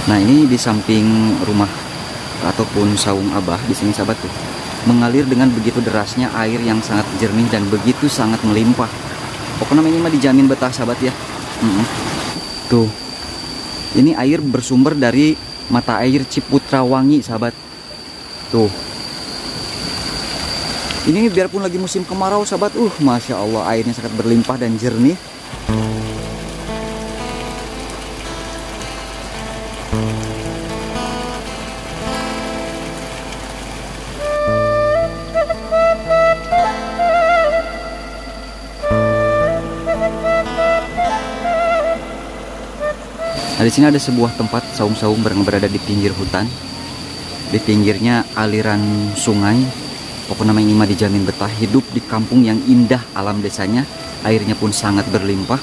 Nah, ini di samping rumah ataupun saung Abah di sini sahabat tuh, mengalir dengan begitu derasnya air yang sangat jernih dan begitu sangat melimpah. Pokoknya ini mah dijamin betah sahabat ya. Tuh. Ini air bersumber dari mata air Ciputra Wangi sahabat. Tuh. Ini biarpun lagi musim kemarau sahabat, Masya Allah airnya sangat berlimpah dan jernih. Nah, di sini ada sebuah tempat saung-saung yang berada di pinggir hutan. Di pinggirnya aliran sungai. Pokoknya ini mah dijamin betah hidup di kampung yang indah alam desanya. Airnya pun sangat berlimpah.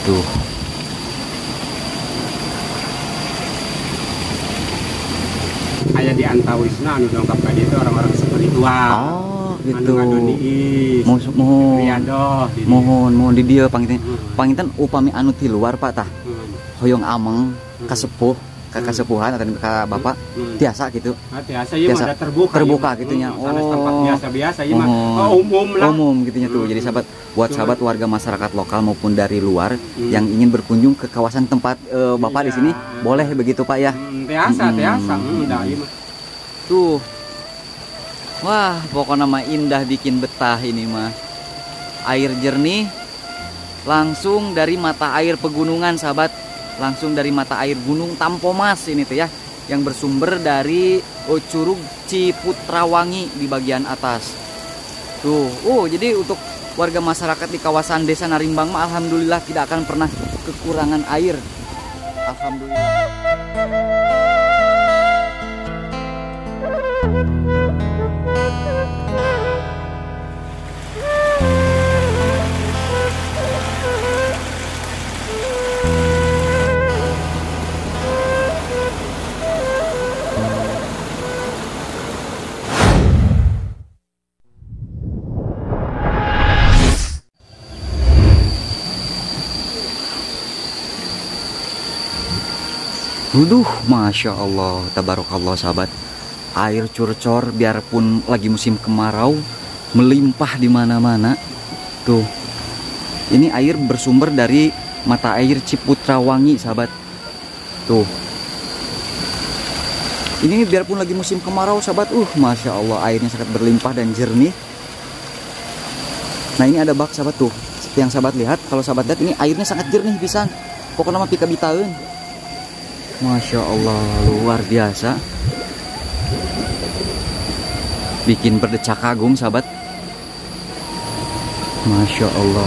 Tuh. Kayak di Antawisna anu dongkap ka dieu orang-orang spiritual. Oh, gitu. Anu ngadoniis. Mohon di dia panginten upami anu ti luar Pak tah. Hoyong ameng kasepuh kasepuhan atau ke bapak biasa gitu. Biasa ieu mah terbuka gitu nya. Tempat biasa-biasa ieu mah umum lah. Umum gitu nya tuh. Jadi sahabat buat sahabat warga masyarakat lokal maupun dari luar yang ingin berkunjung ke kawasan tempat Bapak di sini boleh begitu Pak ya. Biasa udah ieu mah. Tuh. Wah, pokoknya mah indah bikin betah ini mah. Air jernih langsung dari mata air pegunungan sahabat. Langsung dari mata air Gunung Tampomas ini tuh ya, yang bersumber dari Curug Ciputra Wangi di bagian atas. Tuh, jadi untuk warga masyarakat di kawasan Desa Narimbang mah alhamdulillah tidak akan pernah kekurangan air. Alhamdulillah. Masya Allah, tabarakallah sahabat. Air curcor biarpun lagi musim kemarau melimpah di mana-mana. Tuh. Ini air bersumber dari mata air Ciputra Wangi sahabat. Tuh. Ini biarpun lagi musim kemarau sahabat, Masya Allah airnya sangat berlimpah dan jernih. Nah, ini ada bak sahabat tuh. Seperti yang sahabat lihat, kalau sahabat lihat ini airnya sangat jernih pisan. Pokoknya mah pika bitaeun. Masya Allah, luar biasa. Bikin berdecak kagum sahabat. Masya Allah.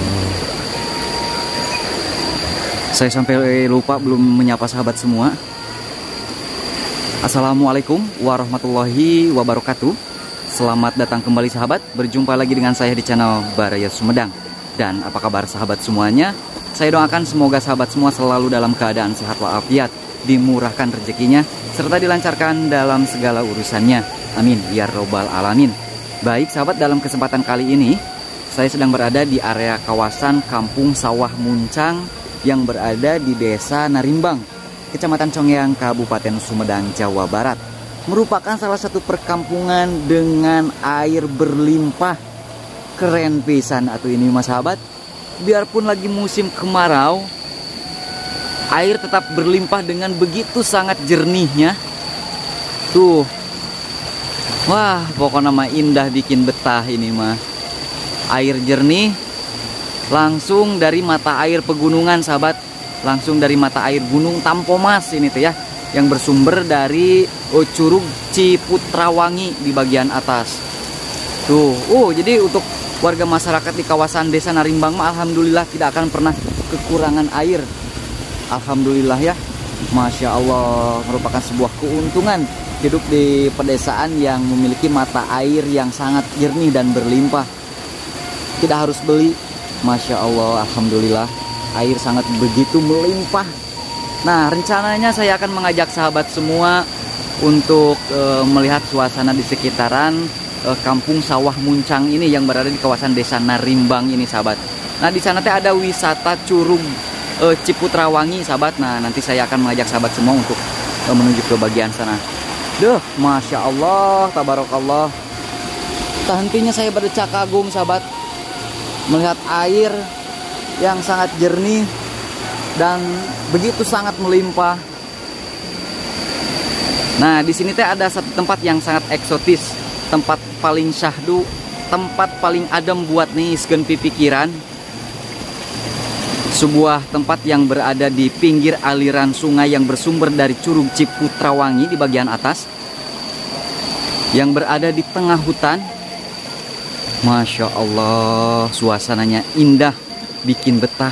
Saya sampai lupa belum menyapa sahabat semua. Assalamualaikum warahmatullahi wabarakatuh. Selamat datang kembali sahabat. Berjumpa lagi dengan saya di channel Baraya Sumedang. Dan apa kabar sahabat semuanya? Saya doakan semoga sahabat semua selalu dalam keadaan sehat walafiat, dimurahkan rezekinya, serta dilancarkan dalam segala urusannya. Amin, ya robbal alamin. Baik sahabat, dalam kesempatan kali ini saya sedang berada di area kawasan Kampung Sawah Muncang yang berada di Desa Narimbang, Kecamatan Congyeang, Kabupaten Sumedang, Jawa Barat. Merupakan salah satu perkampungan dengan air berlimpah. Keren pisan atuh ini mas sahabat. Biarpun lagi musim kemarau, air tetap berlimpah dengan begitu sangat jernihnya. Tuh. Wah, pokoknya mah indah bikin betah ini mah. Air jernih langsung dari mata air pegunungan sahabat. Langsung dari mata air Gunung Tampomas ini tuh ya, yang bersumber dari Curug Ciputra Wangi di bagian atas. Tuh. Jadi untuk warga masyarakat di kawasan Desa Narimbang mah alhamdulillah tidak akan pernah kekurangan air. Alhamdulillah ya. Masya Allah, merupakan sebuah keuntungan hidup di pedesaan yang memiliki mata air yang sangat jernih dan berlimpah. Tidak harus beli. Masya Allah, alhamdulillah air sangat begitu melimpah. Nah, rencananya saya akan mengajak sahabat semua untuk melihat suasana di sekitaran Kampung Sawah Muncang ini yang berada di kawasan Desa Narimbang ini sahabat. Nah, di sana teh ada wisata Curug Ciputrawangi sahabat. Nah nanti saya akan mengajak sahabat semua untuk menuju ke bagian sana. Duh, Masya Allah, tabarakallah. Tak hentinya saya berdecak kagum sahabat, melihat air yang sangat jernih dan begitu sangat melimpah. Nah di sini teh ada satu tempat yang sangat eksotis, tempat paling syahdu, tempat paling adem buat niiskeun pipikiran. Sebuah tempat yang berada di pinggir aliran sungai yang bersumber dari Curug Ciputrawangi di bagian atas, yang berada di tengah hutan. Masya Allah, suasananya indah, bikin betah,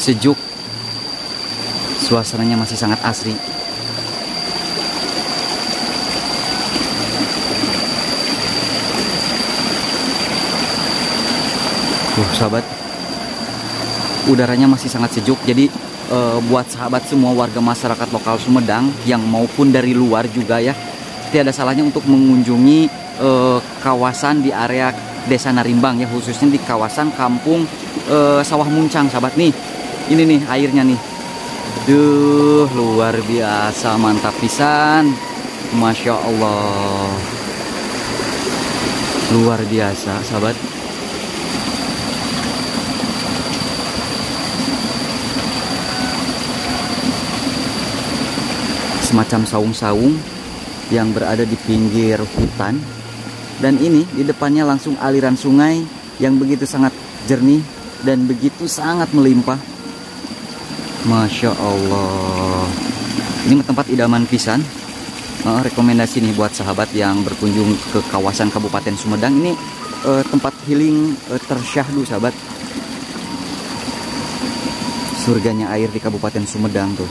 sejuk. Suasananya masih sangat asri. Sahabat, udaranya masih sangat sejuk. Jadi buat sahabat semua warga masyarakat lokal Sumedang yang maupun dari luar juga ya, tiada salahnya untuk mengunjungi kawasan di area Desa Narimbang ya, khususnya di kawasan kampung Sawah Muncang sahabat. Nih ini nih airnya nih, duh luar biasa, mantap pisan, Masya Allah, luar biasa sahabat. Semacam saung-saung yang berada di pinggir hutan. Dan ini di depannya langsung aliran sungai yang begitu sangat jernih dan begitu sangat melimpah. Masya Allah, ini tempat idaman pisan. Rekomendasi nih buat sahabat yang berkunjung ke kawasan Kabupaten Sumedang. Ini tempat healing tersyahdu sahabat. Surganya air di Kabupaten Sumedang tuh.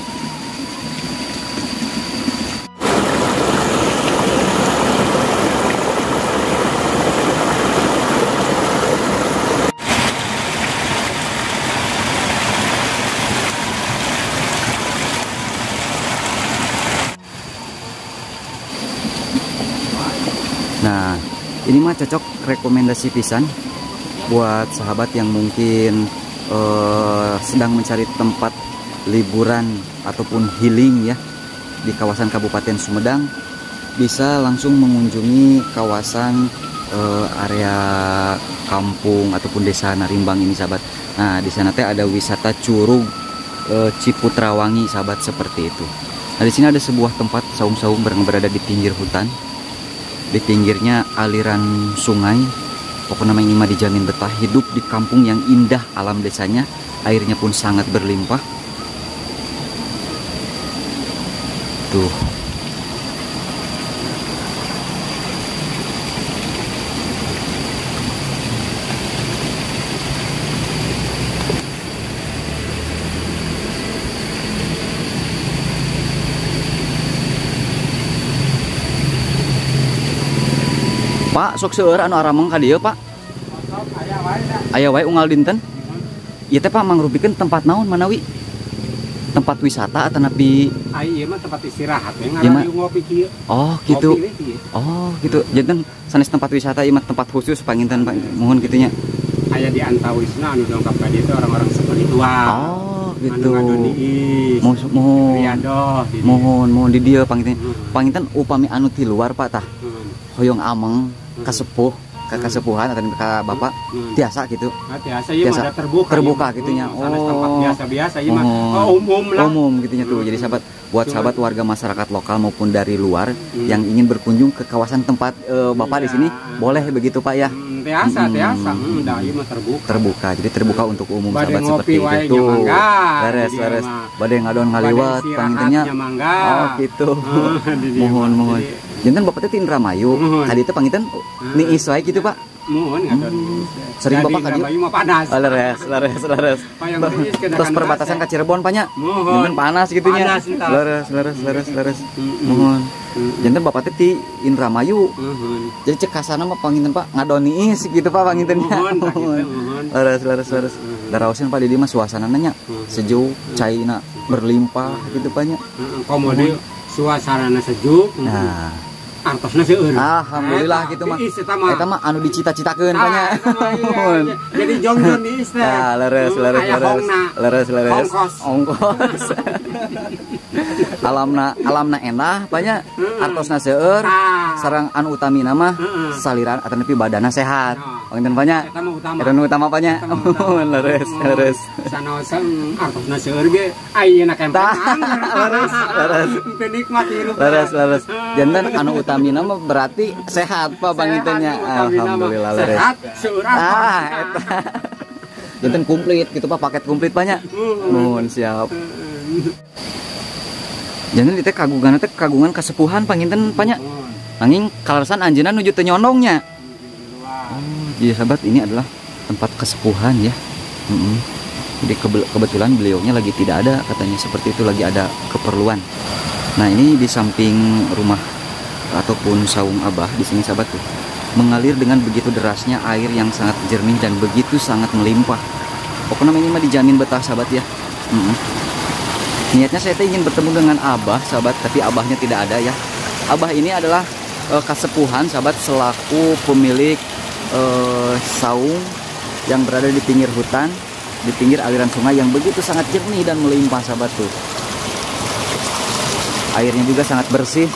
Nah, ini mah cocok rekomendasi pisan buat sahabat yang mungkin sedang mencari tempat liburan ataupun healing ya di kawasan Kabupaten Sumedang. Bisa langsung mengunjungi kawasan area kampung ataupun Desa Narimbang ini sahabat. Nah, di sana teh ada wisata Curug Ciputrawangi sahabat, seperti itu. Nah, di sini ada sebuah tempat saung-saung yang berada di pinggir hutan. Di pinggirnya aliran sungai. Pokoknya ini mah dijamin betah hidup di kampung yang indah alam desanya. Airnya pun sangat berlimpah. Tuh. Pak, sok seueur anu arameng ka dieu, Pak. Aya wae unggal dinten. Ieu teh Pak mangrupikeun tempat naon manawi? Tempat wisata atau napi? Ieu mah tempat istirahat we Ieu mah- ngaran ngopi kieu. Oh, gitu. Ngopi we kieu. Oh, gitu. Janten sanes tempat wisata ieu mah tempat khusus panginten Pak. Mohon kitu nya. Aya di antawisna anu dongkap ka dieu teh orang-orang spiritual. Oh, gitu. Anu ngadoniis. Mohon. Riadoh di dieu. Mohon di dieu panginten. Panginten upami anu ti luar Pak tah. Hoyong ameng kasepuh ka kasepuhan atau ka bapak tiasa gitu. Nah, biasa ieu mah Biasa. ada terbuka. Terbuka ieu. gitunya. Sanes tempat Oh. biasa-biasa ieu mah Mohon. umum lah. Umum gitunya tuh. Jadi sahabat, buat sahabat warga masyarakat lokal maupun dari luar yang ingin berkunjung ke kawasan tempat Bapak di sini, boleh begitu Pak ya. Tiasa. Da ieu mah terbuka. Terbuka. Jadi terbuka untuk umum Bade sahabat ngopi seperti wae itu. nya mangga. Leres Di dieu leres. mah. Bade ngadon ngaliwat Bade pangintennya. istirahatnya mangga. Oh gitu. Di dieu Mohon mah. mohon. Jadi, Janten Bapak teh ti Indramayu. Mohon. Tadi teh panginten niis wae gitu Pak. Mohon ngadon. Sering Bapak ka dieu? Indramayu mah panas. Oh, leres. Payang tiis kena Terus kan perbatasan rasa. ke Cirebon Pak nya. Mohon. Janten panas gitunya. Panas entar. Leres. Mohon. Janten Bapak teh ti Indramayu. Mohon. Jadi cek kasana mah panginten Pak ngadoniis gitu Pak pangintennya. Mohon, Pak, gitu, mohon. Leres. Daraosin Pak di dieu mah suasanana nya sejuk, caina berlimpah gitu Pak nya. Komodo suasanana sejuk. Nah, artosna seueur. Alhamdulillah gitu mah. Eta mah anu dicita-citakeun banyak. Jadi jongjon di is teh. Nah, leres. Ongkos. Alamna endah banyak. Artosna seueur. Sareng anu utami nama saliran atawa nepi badana sehat. Wonten banyak. Eta nu utama banyak. Leres. Sanosa artosna seueur ge ayeuna kempenang. Leres. Penikmat hirup. Leres. Janten anu utami nama berarti sehat Pak Bangitennya. Alhamdulillah leres. Sehat seueur artos. Eta. Janten komplit gitu Pak, paket komplit banyak. Nuhun siap. Janten teh kagungan kasepuhan panginten banyak. Nanging kalasan anjeunna nuju teu nyondongnya. Jadi sahabat, ini adalah tempat kesepuhan ya. Jadi kebetulan beliaunya lagi tidak ada, katanya seperti itu, lagi ada keperluan. Nah, ini di samping rumah ataupun saung Abah di sini sahabat tuh, mengalir dengan begitu derasnya air yang sangat jernih dan begitu sangat melimpah. Pokoknya ini mah dijamin betah sahabat ya. Niatnya saya ingin bertemu dengan Abah sahabat, tapi Abahnya tidak ada ya. Abah ini adalah kasepuhan sahabat, selaku pemilik saung yang berada di pinggir hutan, di pinggir aliran sungai yang begitu sangat jernih dan melimpah sahabat tuh. Airnya juga sangat bersih.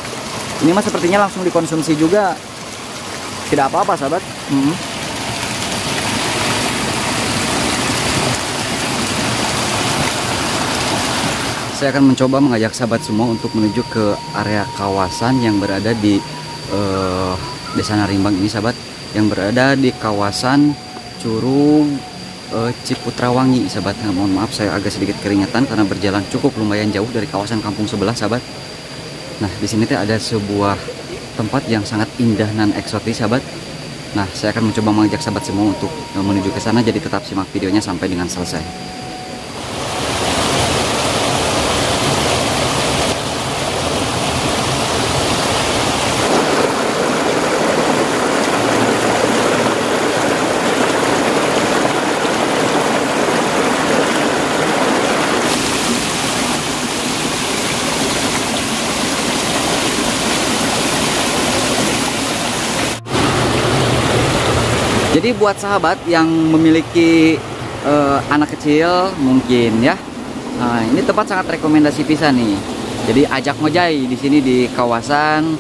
Ini mah sepertinya langsung dikonsumsi juga, tidak apa-apa sahabat. Saya akan mencoba mengajak sahabat semua untuk menuju ke area kawasan yang berada di Desa Narimbang ini sahabat, yang berada di kawasan Curug Ciputrawangi sahabat. Nah, mohon maaf saya agak sedikit keringetan karena berjalan cukup lumayan jauh dari kawasan kampung sebelah sahabat. Nah, di sini ada sebuah tempat yang sangat indah dan eksotis sahabat. Nah, saya akan mencoba mengajak sahabat semua untuk menuju ke sana, jadi tetap simak videonya sampai dengan selesai. Jadi buat sahabat yang memiliki anak kecil mungkin ya, nah, ini tempat sangat rekomendasi pisan nih. Jadi ajak ngojai di sini di kawasan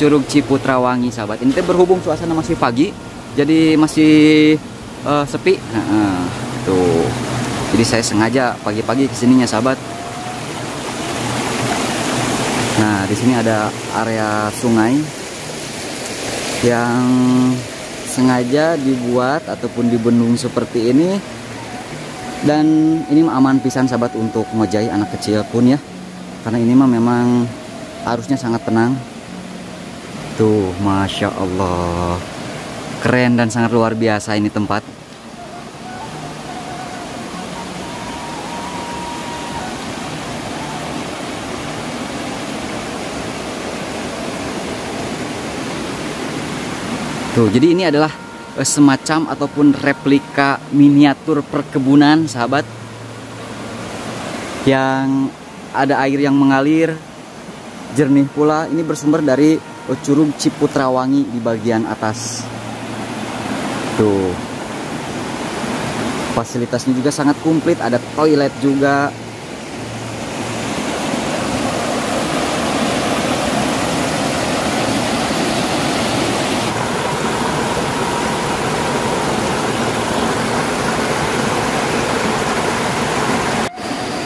Curug Ciputrawangi sahabat. Ini berhubung suasana masih pagi, jadi masih sepi. Tuh. Jadi saya sengaja pagi-pagi kesininya sahabat. Nah, di sini ada area sungai yang sengaja dibuat ataupun dibendung seperti ini, dan ini aman pisan sahabat untuk ngojai anak kecil pun ya, karena ini mah memang arusnya sangat tenang. Tuh, Masya Allah, keren dan sangat luar biasa ini tempat. Tuh, jadi ini adalah semacam ataupun replika miniatur perkebunan sahabat, yang ada air yang mengalir jernih pula. Ini bersumber dari Curug Ciputrawangi di bagian atas. Tuh, fasilitasnya juga sangat komplit, ada toilet juga.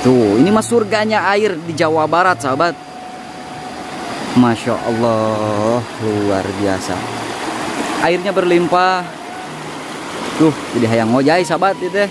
Tuh, ini mah surganya air di Jawa Barat sahabat. Masya Allah, luar biasa. Airnya berlimpah. Tuh, jadi hayang ngojai sahabat itu.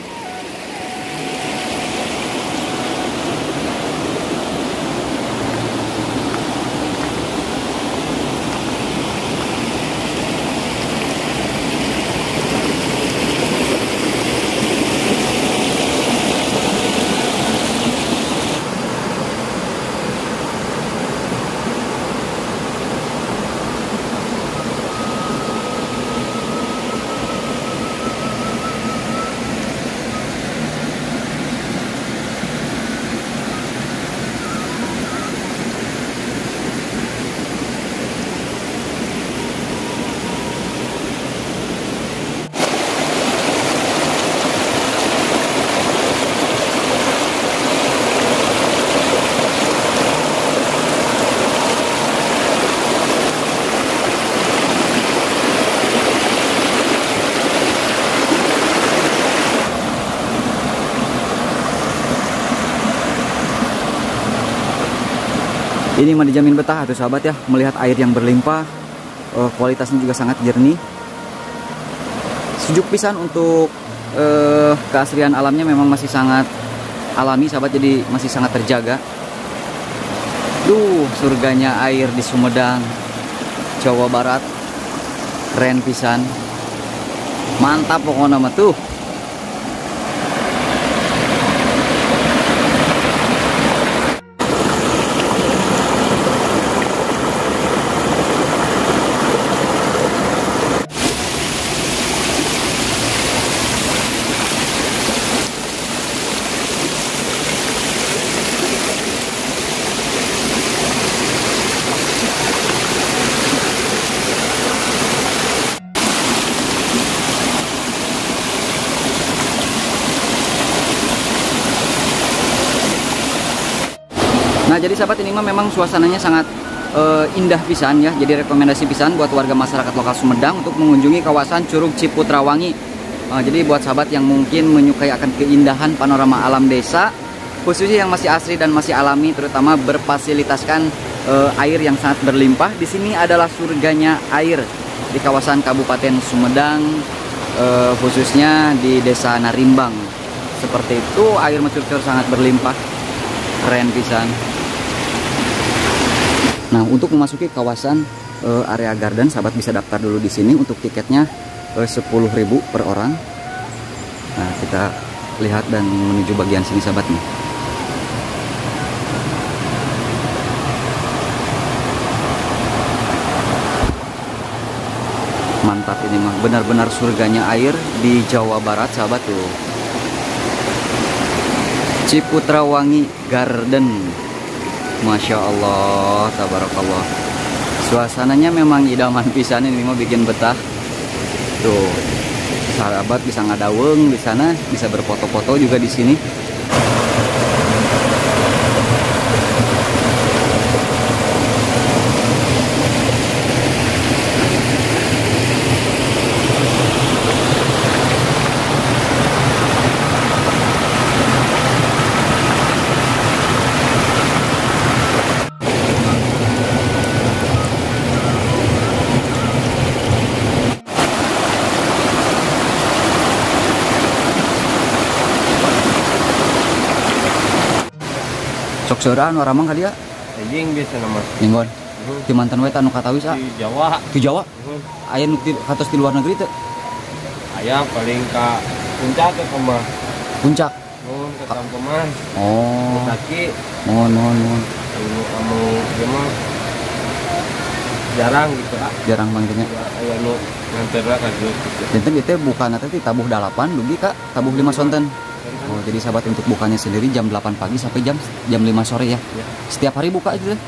Ini mah dijamin betah tuh sahabat ya, melihat air yang berlimpah, kualitasnya juga sangat jernih. Sejuk pisan untuk keaslian alamnya memang masih sangat alami sahabat, jadi masih sangat terjaga. Surganya air di Sumedang, Jawa Barat. Keren pisan. Mantap pokoknya mah tuh. Nah, jadi sahabat, ini mah memang suasananya sangat indah pisan ya. Jadi rekomendasi pisan buat warga masyarakat lokal Sumedang untuk mengunjungi kawasan Curug Ciputrawangi. Jadi buat sahabat yang mungkin menyukai akan keindahan panorama alam desa, khususnya yang masih asri dan masih alami, terutama berfasilitaskan air yang sangat berlimpah. Di sini adalah surganya air di kawasan Kabupaten Sumedang, khususnya di Desa Narimbang. Seperti itu, air mencurcur sangat berlimpah. Keren pisan. Nah, untuk memasuki kawasan area garden, sahabat bisa daftar dulu di sini. Untuk tiketnya 10.000 per orang. Nah, kita lihat dan menuju bagian sini sahabat nih. Mantap, ini mah benar-benar surganya air di Jawa Barat sahabat tuh. Ciputrawangi Garden. Masya Allah, tabarakallah. Suasananya memang idaman pisan, ini mau bikin betah. Tuh, sahabat bisa ngadaweng di sana, bisa berfoto-foto juga di sini. Sok seuraan waramang kali ya. Anjing biasa nama. Ninggon. Di mantan we anu katawis Di Jawa. Di Jawa. Aya nu katos di luar negeri teh. Aya paling ka puncak ke mah. Puncak. Mun ke Kampeman. Oh. Kaki. Mohon. Kamu gimana? Jarang gitu ah. Jarang bangetnya. Aya nu nganterna ka dieu. Dinten ieu teh bukana teh tabuh 8 dugi Kak, tabuh 5 sonten. Oh, jadi sahabat untuk bukanya sendiri jam 8 pagi sampai jam 5 sore ya. Setiap hari buka aja deh.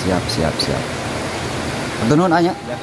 Siap. Atur nuhun anya. Ya.